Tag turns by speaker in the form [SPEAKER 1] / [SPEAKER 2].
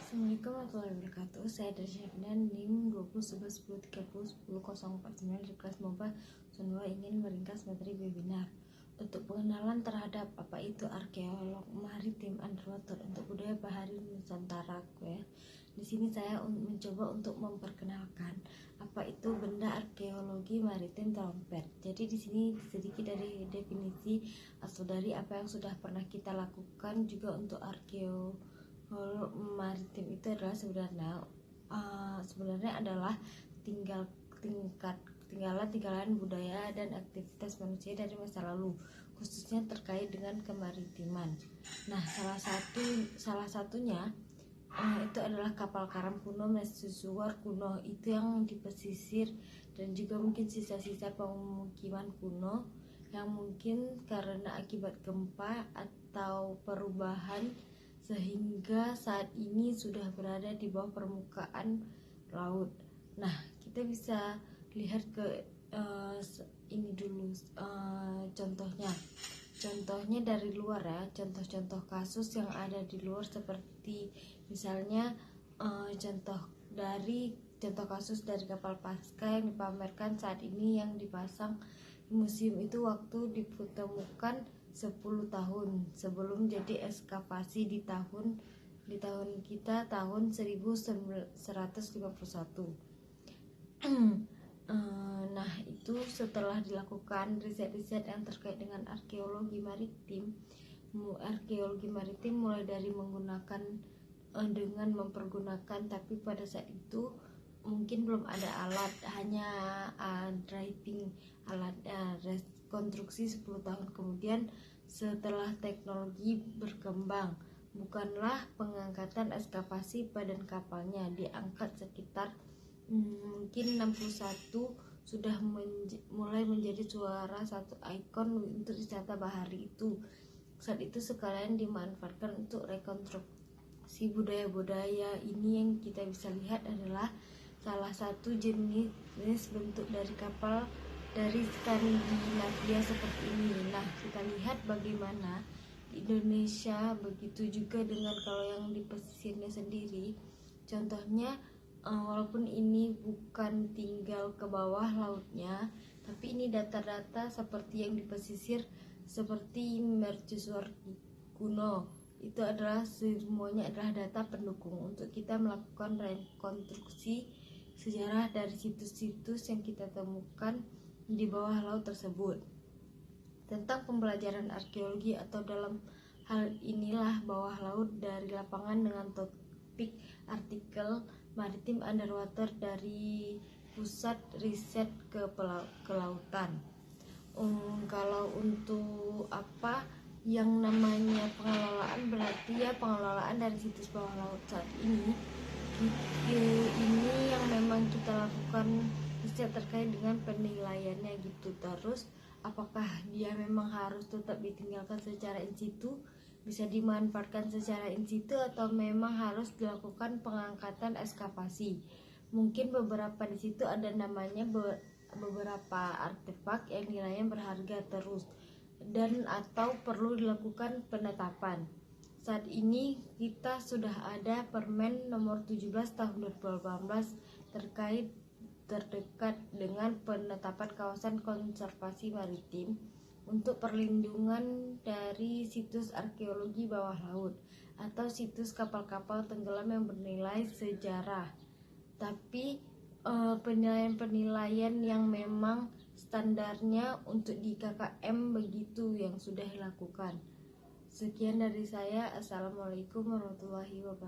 [SPEAKER 1] Assalamualaikum warahmatullahi wabarakatuh. Saya dari Syafnan NIM 201110301049 dari kelas MOBA Sunwa ingin meringkas materi webinar untuk pengenalan terhadap apa itu arkeolog maritim underwater untuk budaya bahari Nusantara. Di sini saya mencoba untuk memperkenalkan apa itu benda arkeologi maritim trompet. Jadi di sini sedikit dari definisi atau dari apa yang sudah pernah kita lakukan juga untuk maritim itu adalah sebenarnya adalah tinggalan budaya dan aktivitas manusia dari masa lalu, khususnya terkait dengan kemaritiman. Nah, salah satunya itu adalah kapal karam kuno, mercusuar kuno itu yang di pesisir, dan juga mungkin sisa-sisa pemukiman kuno yang mungkin karena akibat gempa atau perubahan sehingga saat ini sudah berada di bawah permukaan laut. Nah, kita bisa lihat ke ini dulu contohnya dari luar ya, contoh-contoh kasus yang ada di luar seperti misalnya contoh kasus dari kapal Pasca yang dipamerkan saat ini yang dipasang di museum itu waktu ditemukan 10 tahun sebelum jadi ekskavasi di tahun kita tahun 1151. Nah, itu setelah dilakukan riset-riset yang terkait dengan arkeologi maritim mulai dari menggunakan dengan mempergunakan, tapi pada saat itu mungkin belum ada alat, hanya driving alatnya, rekonstruksi 10 tahun kemudian setelah teknologi berkembang, bukanlah pengangkatan ekskavasi badan kapalnya, diangkat sekitar mungkin 61 sudah mulai menjadi suara satu ikon untuk wisata bahari itu. Saat itu sekalian dimanfaatkan untuk rekonstruksi budaya-budaya. Ini yang kita bisa lihat adalah salah satu jenis bentuk dari kapal dari Skandinavia seperti ini. Nah, kita lihat bagaimana di Indonesia, begitu juga dengan kalau yang di pesisirnya sendiri. Contohnya, walaupun ini bukan tinggal ke bawah lautnya, tapi ini data-data seperti yang di pesisir seperti mercusuar kuno. Itu adalah semuanya adalah data pendukung untuk kita melakukan rekonstruksi sejarah dari situs-situs yang kita temukan di bawah laut tersebut. Tentang pembelajaran arkeologi atau dalam hal inilah bawah laut dari lapangan dengan topik artikel maritim underwater dari pusat riset kelautan. Kalau untuk apa yang namanya pengelolaan, berarti ya pengelolaan dari situs bawah laut saat ini yang memang kita lakukan riset terkait dengan penilaiannya gitu. Terus apakah dia memang harus tetap ditinggalkan secara in situ, bisa dimanfaatkan secara in situ, atau memang harus dilakukan pengangkatan ekskavasi. Mungkin beberapa di situ ada namanya beberapa artefak yang nilainya berharga terus dan atau perlu dilakukan penetapan. Saat ini kita sudah ada Permen nomor 17 tahun 2018 terdekat dengan penetapan kawasan konservasi maritim untuk perlindungan dari situs arkeologi bawah laut atau situs kapal-kapal tenggelam yang bernilai sejarah. Tapi penilaian yang memang standarnya untuk di KKM begitu yang sudah dilakukan. Sekian dari saya. Assalamualaikum warahmatullahi wabarakatuh.